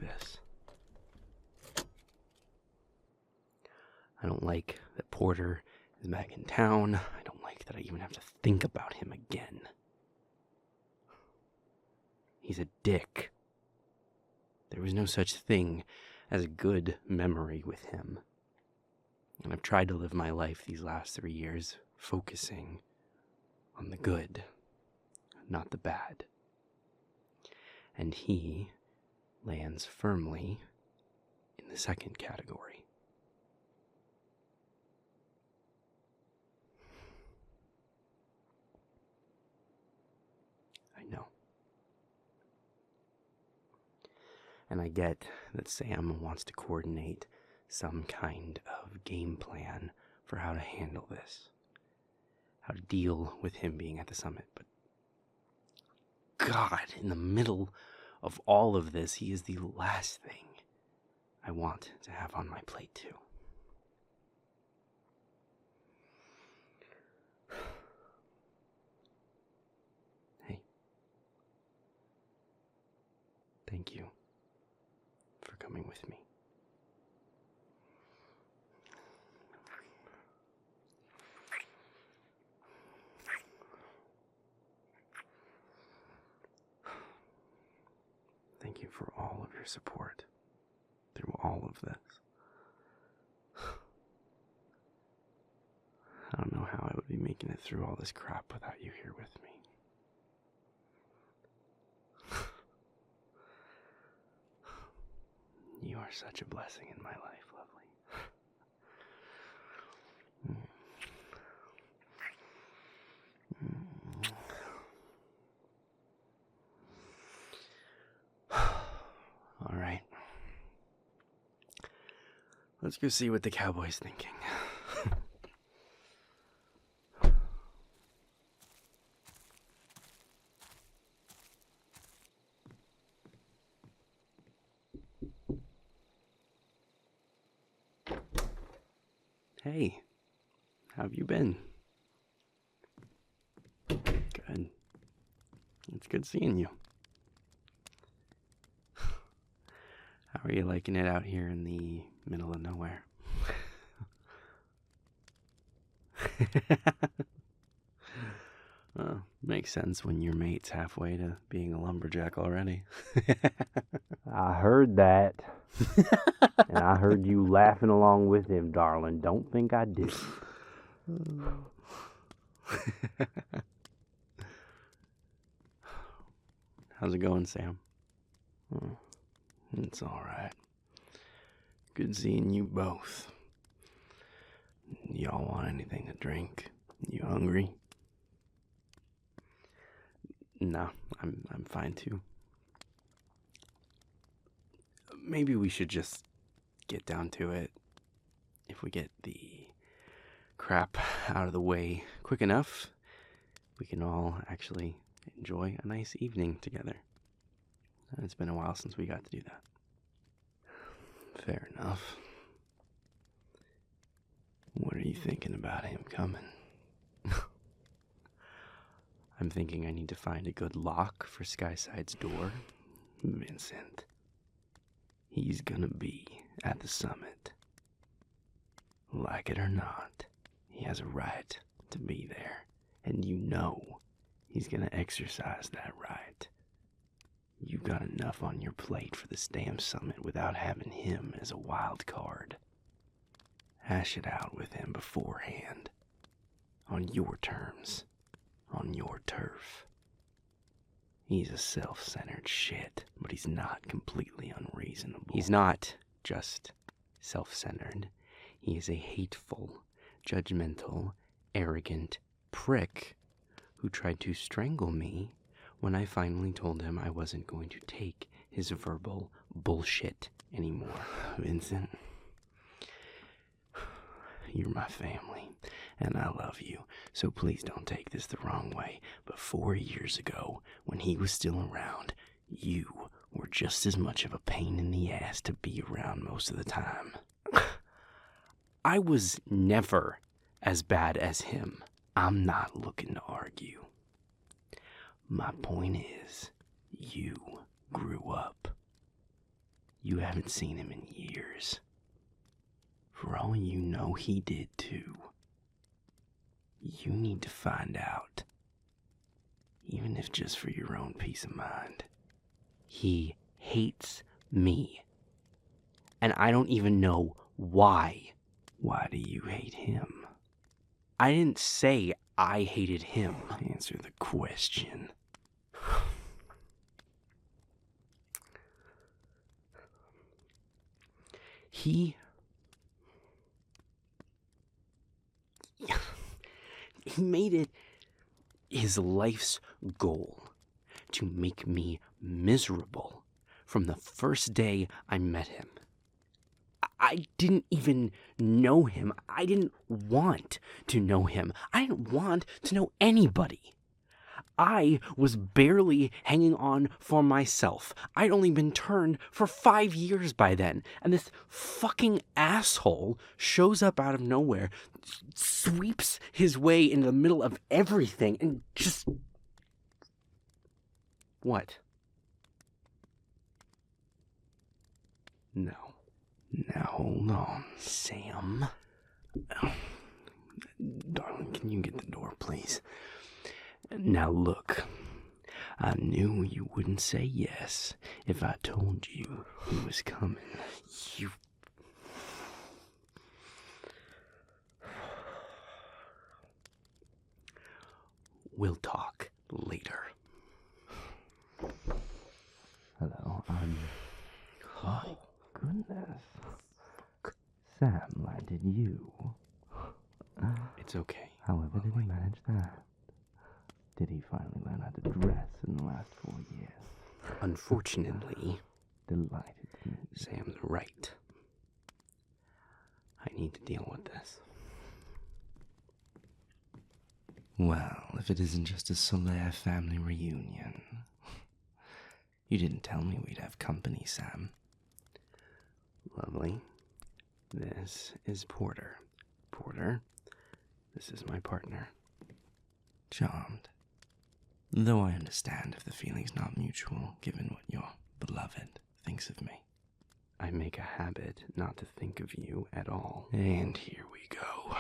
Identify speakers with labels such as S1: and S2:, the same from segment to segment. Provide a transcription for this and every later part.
S1: this. I don't like that Porter is back in town. I don't like that I even have to think about him again. He's a dick. There was no such thing as a good memory with him. And I've tried to live my life these last 3 years focusing on the good, not the bad. And he lands firmly in the second category. I know. And I get that Sam wants to coordinate some kind of game plan for how to handle this, how to deal with him being at the summit. But God, in the middle of all of this, he is the last thing I want to have on my plate too. Hey, thank you for coming with me. Thank you for all of your support through all of this. I don't know how I would be making it through all this crap without you here with me. You are such a blessing in my life, lovely. All right. Let's go see what the cowboy's thinking. Hey, how have you been? Good. It's good seeing you. How are you liking it out here in the middle of nowhere? Well, makes sense when your mate's halfway to being a lumberjack already.
S2: I heard that. And I heard you laughing along with him, darling. Don't think I did.
S1: How's it going, Sam? Oh, it's all right. Good seeing you both. Y'all want anything to drink? You hungry? No, I'm fine too. Maybe we should just get down to it. If we get the crap out of the way quick enough, we can all actually enjoy a nice evening together. It's been a while since we got to do that. Fair enough. What are you thinking about him coming? I'm thinking I need to find a good lock for Skyside's door. Vincent. He's gonna be at the summit. Like it or not, he has a right to be there. And you know he's gonna exercise that right. You've got enough on your plate for this damn summit without having him as a wild card. Hash it out with him beforehand. On your terms. On your turf. He's a self-centered shit, but he's not completely unreasonable. He's not just self-centered. He is a hateful, judgmental, arrogant prick who tried to strangle me when I finally told him I wasn't going to take his verbal bullshit anymore. Vincent, you're my family, and I love you, so please don't take this the wrong way. But 4 years ago, when he was still around, you were just as much of a pain in the ass to be around most of the time. I was never as bad as him. I'm not looking to argue. My point is, you grew up. You haven't seen him in years. For all you know, he did too. You need to find out. Even if just for your own peace of mind. He hates me. And I don't even know why. Why do you hate him? I didn't say I hated him. Answer the question. He made it his life's goal to make me miserable from the first day I met him. I didn't even know him. I didn't want to know him. I didn't want to know anybody. I was barely hanging on for myself. I'd only been turned for 5 years by then. And this fucking asshole shows up out of nowhere, sweeps his way into the middle of everything, and just... What? No. Now hold on, Sam. Darling, can you get the door, please? Now look, I knew you wouldn't say yes if I told you he was coming. You... We'll talk later.
S2: Hello, Oh, goodness. Sam, did you?
S1: It's okay.
S2: However, did he manage that? Did he finally learn how to dress in the last 4 years?
S1: Unfortunately,
S2: Delighted to meet you.
S1: Sam's right. I need to deal with this. Well, if it isn't just a Solaire family reunion. You didn't tell me we'd have company, Sam. Lovely. This is Porter. Porter, this is my partner. Charmed. Though I understand if the feeling's not mutual, given what your beloved thinks of me. I make a habit not to think of you at all. And here we go.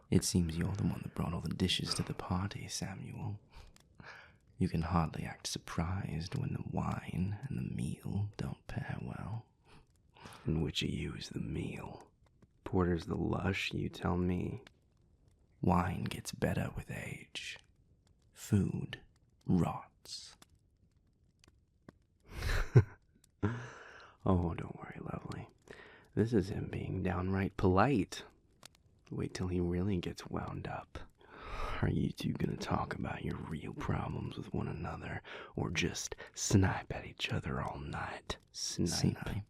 S1: It seems you're the one that brought all the dishes to the party, Samuel. You can hardly act surprised when the wine and the meal don't pair well. And which of you is the meal? Porter's the lush, you tell me. Wine gets better with age. Food rots. Oh, don't worry, lovely. This is him being downright polite. Wait till he really gets wound up. Are you two gonna talk about your real problems with one another, or just snipe at each other all night? Snipe.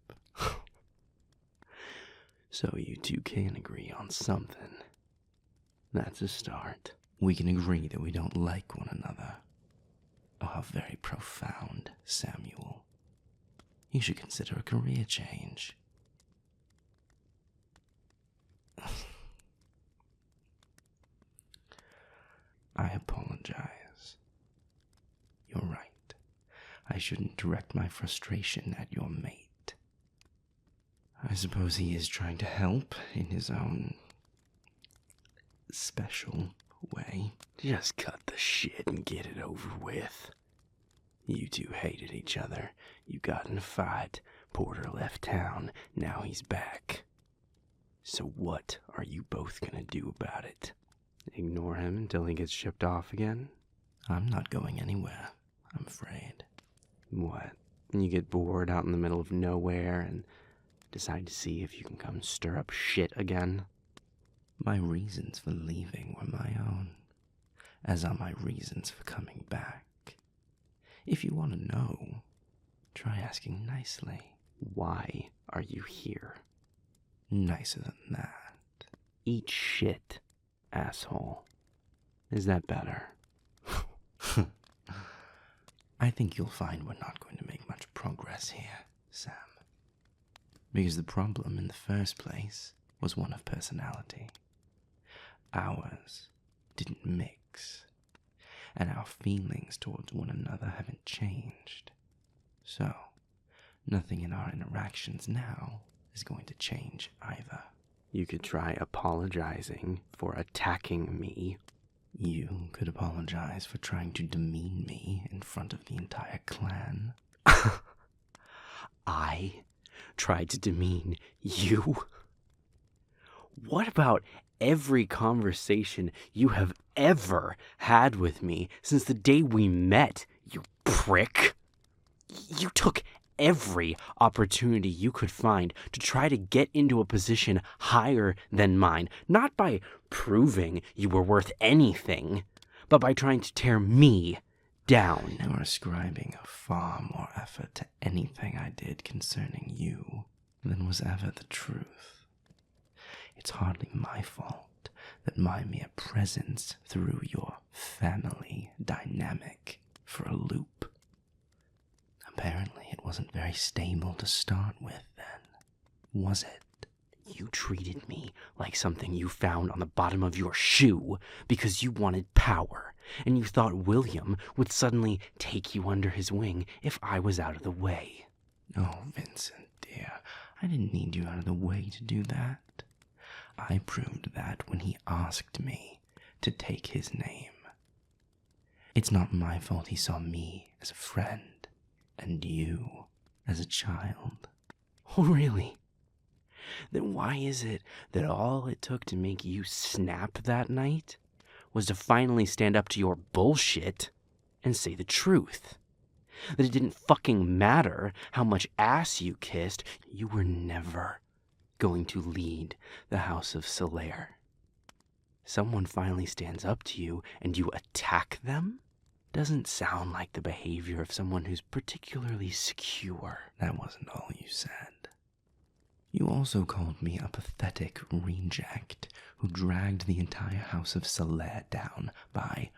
S1: So you two can agree on something. That's a start. We can agree that we don't like one another. Oh, how very profound, Samuel. You should consider a career change. I apologize. You're right. I shouldn't direct my frustration at your mate. I suppose he is trying to help in his own special way. Just cut the shit and get it over with. You two hated each other. You got in a fight. Porter left town. Now he's back. So what are you both gonna do about it? Ignore him until he gets shipped off again? I'm not going anywhere, I'm afraid. What? You get bored out in the middle of nowhere and decide to see if you can come stir up shit again? My reasons for leaving were my own, as are my reasons for coming back. If you want to know, try asking nicely. Why are you here? Nicer than that. Eat shit, asshole. Is that better? I think you'll find we're not going to make much progress here, Sam. Because the problem in the first place was one of personality. Ours didn't mix, and our feelings towards one another haven't changed. So, Nothing in our interactions now is going to change either. You could try apologizing for attacking me. You could apologize for trying to demean me in front of the entire clan. I tried to demean you? What about every conversation you have ever had with me since the day we met, you prick? You took every opportunity you could find to try to get into a position higher than mine, not by proving you were worth anything, but by trying to tear me down. You are ascribing a far more effort to anything I did concerning you than was ever the truth. It's hardly my fault that my mere presence threw your family dynamic for a loop. Apparently, it wasn't very stable to start with then, was it? You treated me like something you found on the bottom of your shoe because you wanted power, and you thought William would suddenly take you under his wing if I was out of the way. Oh, Vincent, dear, I didn't need you out of the way to do that. I proved that when he asked me to take his name. It's not my fault he saw me as a friend. And you, as a child. Oh, really? Then why is it that all it took to make you snap that night was to finally stand up to your bullshit and say the truth? That it didn't fucking matter how much ass you kissed, you were never going to lead the House of Solaire. Someone finally stands up to you and you attack them? Doesn't sound like the behavior of someone who's particularly secure. That wasn't all you said. You also called me a pathetic reject who dragged the entire House of Solaire down by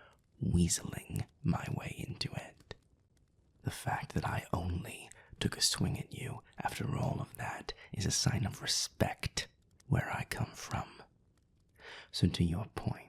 S1: weaseling my way into it. The fact that I only took a swing at you after all of that is a sign of respect where I come from. So to your point,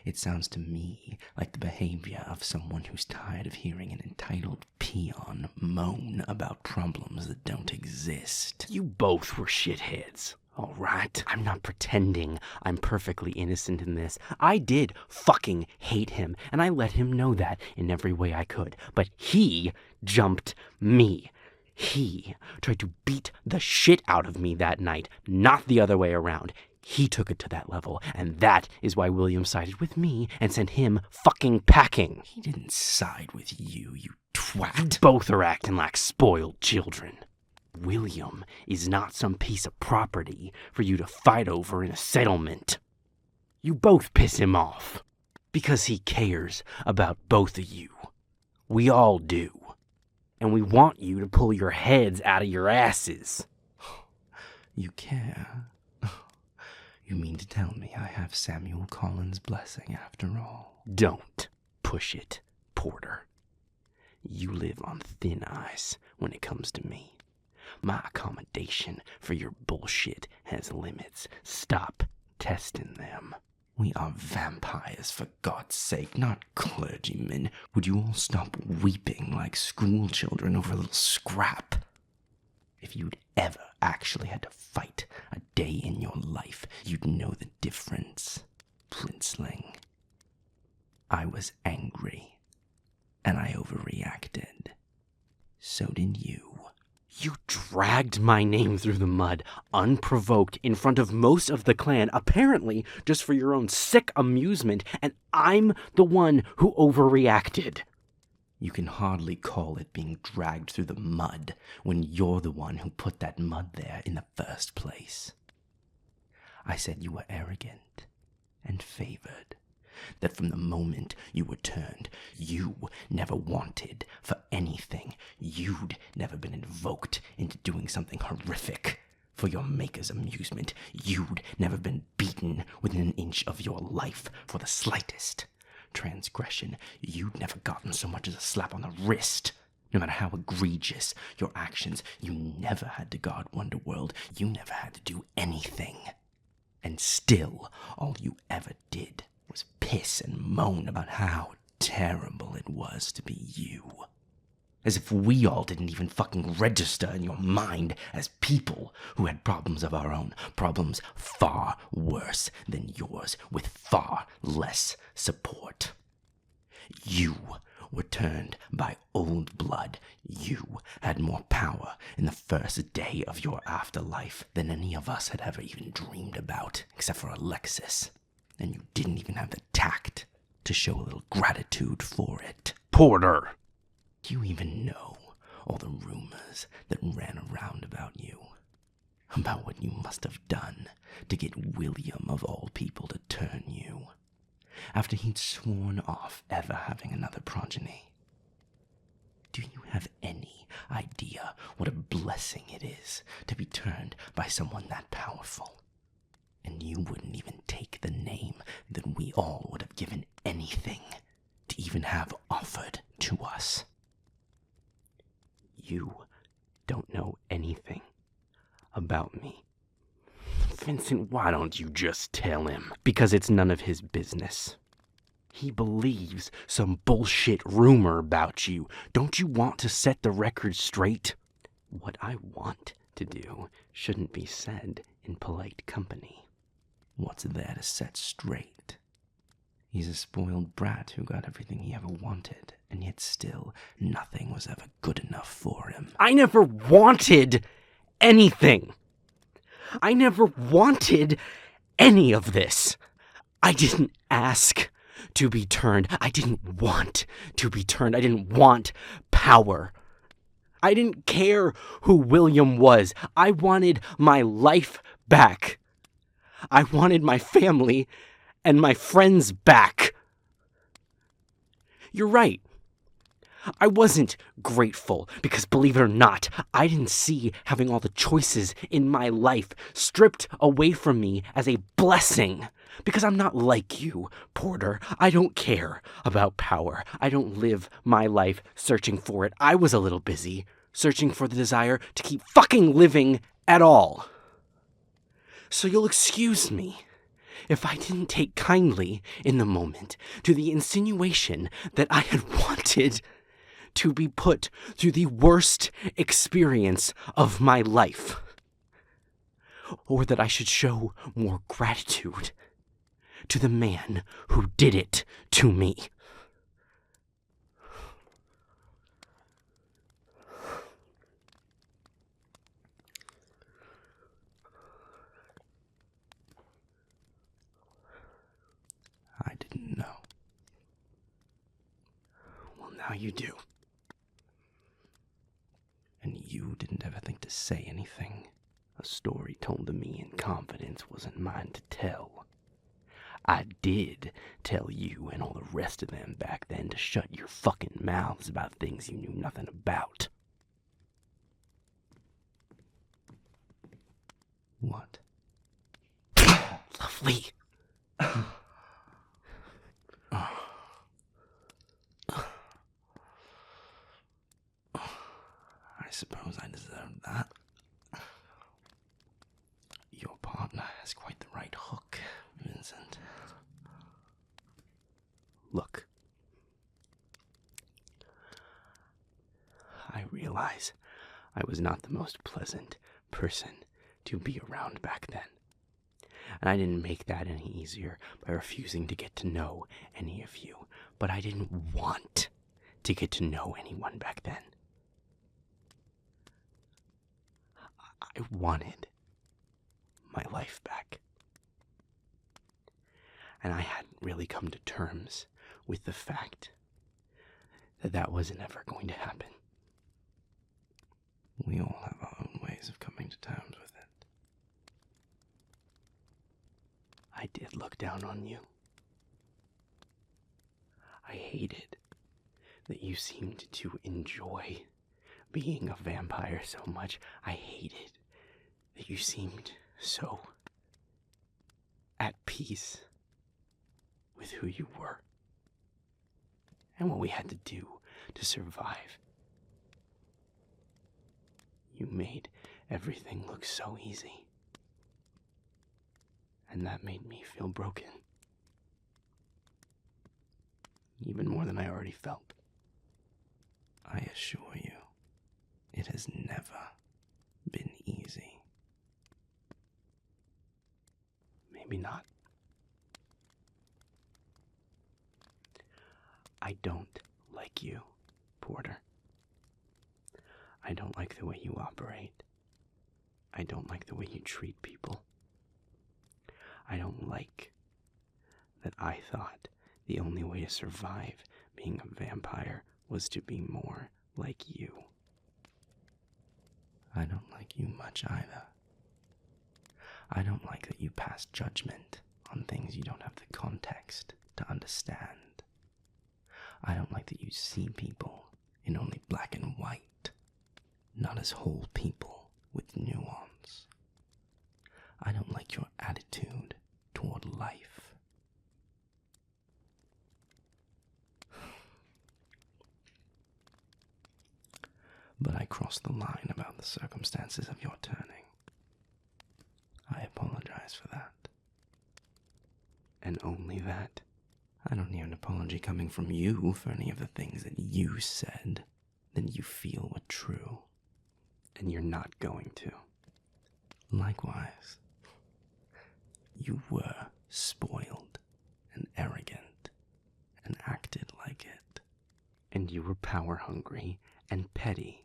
S1: it sounds to me like the behavior of someone who's tired of hearing an entitled peon moan about problems that don't exist. You both were shitheads, all right? I'm not pretending I'm perfectly innocent in this. I did fucking hate him, and I let him know that in every way I could. But he jumped me. He tried to beat the shit out of me that night, not the other way around. He took it to that level, and that is why William sided with me and sent him fucking packing. He didn't side with you, you twat. You both are acting like spoiled children. William is not some piece of property for you to fight over in a settlement. You both piss him off because he cares about both of you. We all do. And we want you to pull your heads out of your asses. You care? You mean to tell me I have Samuel Collins' blessing after all? Don't push it, Porter. You live on thin ice when it comes to me. My accommodation for your bullshit has limits. Stop testing them. We are vampires, for God's sake, not clergymen. Would you all stop weeping like schoolchildren over a little scrap? If you'd ever actually had to fight a day in your life, you'd know the difference, Princeling. I was angry, and I overreacted. So did you. You dragged my name through the mud, unprovoked, in front of most of the clan, apparently just for your own sick amusement, and I'm the one who overreacted. You can hardly call it being dragged through the mud when you're the one who put that mud there in the first place. I said you were arrogant and favored, that from the moment you were turned, you never wanted for anything. You'd never been invoked into doing something horrific for your maker's amusement. You'd never been beaten within an inch of your life for the slightest transgression. You'd never gotten so much as a slap on the wrist. No matter how egregious your actions, you never had to guard Wonderworld. You never had to do anything. And still, all you ever did was piss and moan about how terrible it was to be you. As if we all didn't even fucking register in your mind as people who had problems of our own. Problems far worse than yours, with far less support. You were turned by old blood. You had more power in the first day of your afterlife than any of us had ever even dreamed about, except for Alexis. And you didn't even have the tact to show a little gratitude for it.
S2: Porter!
S1: Do you even know all the rumors that ran around about you? About what you must have done to get William, of all people, to turn you, after he'd sworn off ever having another progeny? Do you have any idea what a blessing it is to be turned by someone that powerful? And you wouldn't even take the name that we all would have given anything to even have offered to us.
S2: You don't know anything about me. Vincent, why don't you just tell him? Because it's none of his business. He believes some bullshit rumor about you. Don't you want to set the record straight? What I want to do shouldn't be said in polite company.
S1: What's there to set straight? He's a spoiled brat who got everything he ever wanted, and yet still nothing was ever good enough for him.
S2: I never wanted anything. I never wanted any of this. I didn't ask to be turned. I didn't want to be turned. I didn't want power. I didn't care who William was. I wanted my life back. I wanted my family and my friends back. You're right. I wasn't grateful because, believe it or not, I didn't see having all the choices in my life stripped away from me as a blessing. Because I'm not like you, Porter. I don't care about power. I don't live my life searching for it. I was a little busy searching for the desire to keep fucking living at all. So you'll excuse me if I didn't take kindly in the moment to the insinuation that I had wanted to be put through the worst experience of my life, or that I should show more gratitude to the man who did it to me.
S1: I didn't know.
S2: Well, now you do.
S1: And you didn't ever think to say anything.
S2: A story told to me in confidence wasn't mine to tell. I did tell you and all the rest of them back then to shut your fucking mouths about things you knew nothing about.
S1: What?
S2: Lovely.
S1: I suppose I deserve that. Your partner has quite the right hook, Vincent.
S2: Look. I realize I was not the most pleasant person to be around back then. And I didn't make that any easier by refusing to get to know any of you. But I didn't want to get to know anyone back then. I wanted my life back. And I hadn't really come to terms with the fact that that wasn't ever going to happen.
S1: We all have our own ways of coming to terms with it.
S2: I did look down on you. I hated that you seemed to enjoy being a vampire so much. I hated that you seemed so at peace with who you were and what we had to do to survive. You made everything look so easy, and that made me feel broken, even more than I already felt.
S1: I assure you, it has never been easy. Maybe not. I don't like you, Porter. I don't like the way you operate. I don't like the way you treat people. I don't like that I thought the only way to survive being a vampire was to be more like you. I don't like you much either. I don't like that you pass judgment on things you don't have the context to understand. I don't like that you see people in only black and white, not as whole people with nuance. I don't like your attitude toward life. But I crossed the line about the circumstances of your turning. I apologize for that. And only that. I don't hear an apology coming from you for any of the things that you said that you feel were true. And you're not going to. Likewise, you were spoiled and arrogant and acted like it. And you were power hungry and petty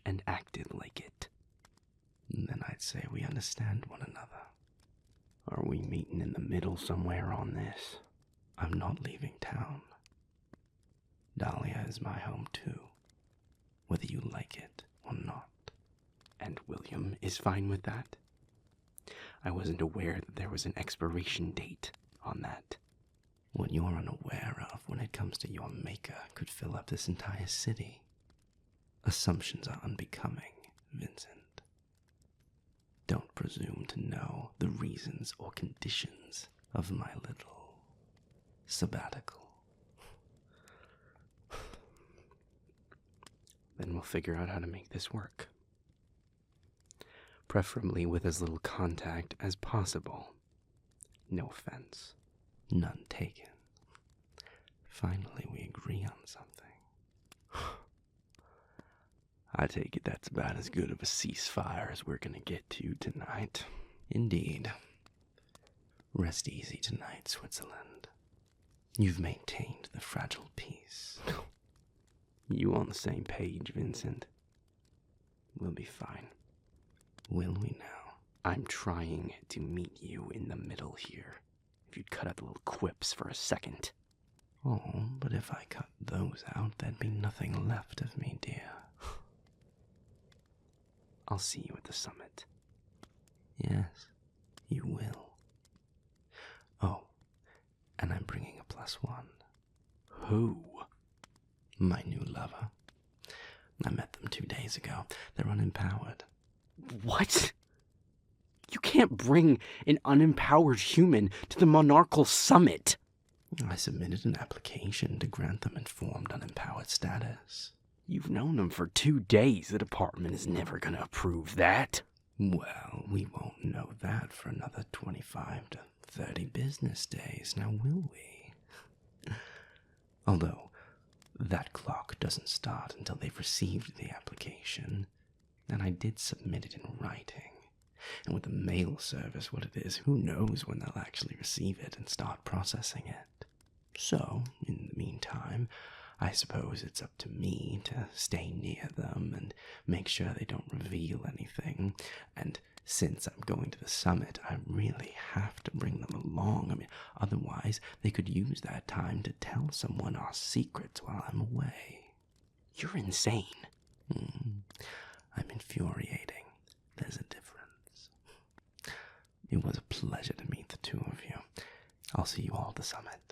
S1: and acted like it. And then I'd say we understand one another. Are we meeting in the middle somewhere on this? I'm not leaving town. Dahlia is my home too, whether you like it or not. And William is fine with that? I wasn't aware that there was an expiration date on that. What you're unaware of when it comes to your maker could fill up this entire city. Assumptions are unbecoming, Vincent. Don't presume to know the reasons or conditions of my little sabbatical. Then we'll figure out how to make this work. Preferably with as little contact as possible. No offense. None taken. Finally, we agree on something. I take it that's about as good of a ceasefire as we're gonna get to tonight. Indeed. Rest easy tonight, Switzerland. You've maintained the fragile peace. You on the same page, Vincent? We'll be fine. Will we now? I'm trying to meet you in the middle here. If you'd cut out the little quips for a second. Oh, but if I cut those out, there'd be nothing left of me, dear. I'll see you at the summit. Yes, you will. Oh, and I'm bringing a +1. Who? My new lover. I met them 2 days ago. They're unempowered. What? You can't bring an unempowered human to the monarchal summit. I submitted an application to grant them informed unempowered status. You've known them for 2 days. The department is never going to approve that. Well, we won't know that for another 25 to 30 business days, now will we? Although, that clock doesn't start until they've received the application, and I did submit it in writing. And with the mail service what it is, who knows when they'll actually receive it and start processing it. So, in the meantime, I suppose it's up to me to stay near them and make sure they don't reveal anything. And since I'm going to the summit, I really have to bring them along. I mean, otherwise they could use that time to tell someone our secrets while I'm away. You're insane. I'm infuriating. There's a difference. It was a pleasure to meet the two of you. I'll see you all at the summit.